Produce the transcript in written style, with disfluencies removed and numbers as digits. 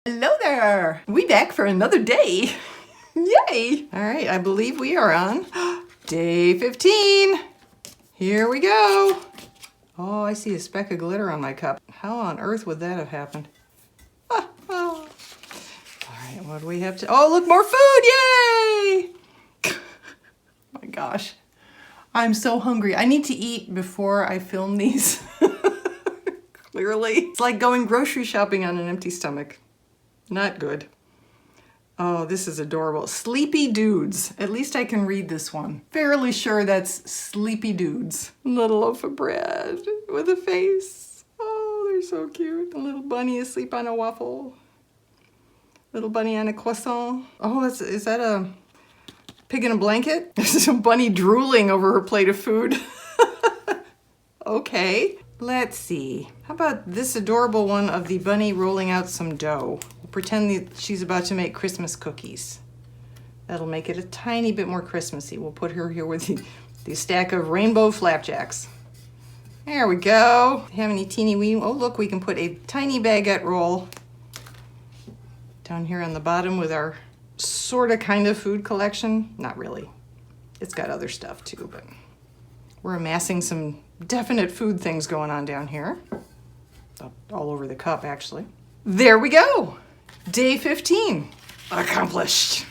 Hello there! We back for another day. Yay! All right, I believe we are on day 15. Here we go. Oh, I see a speck of glitter on my cup. How on earth would that have happened? Ah, oh. All right, what do we have to... Oh, look, more food! Yay! Oh my gosh. I'm so hungry. I need to eat before I film these. Clearly. It's like going grocery shopping on an empty stomach. Not good. Oh, this is adorable. Sleepy Dudes. At least I can read this one. Fairly sure that's Sleepy Dudes. Little loaf of bread with a face. Oh, they're so cute. A little bunny asleep on a waffle. Little bunny on a croissant. Oh, is that a pig in a blanket? There's a bunny drooling over her plate of food. Okay. Let's see. How about this adorable one of the bunny rolling out some dough? We'll pretend that she's about to make Christmas cookies. That'll make it a tiny bit more Christmassy. We'll put her here with the stack of rainbow flapjacks. There we go. Have any teeny weeny... Oh, look, we can put a tiny baguette roll down here on the bottom with our sorta kind of food collection. Not really. It's got other stuff too, but we're amassing some definite food things going on down here. All over the cup, actually. There we go. Day 15. Accomplished.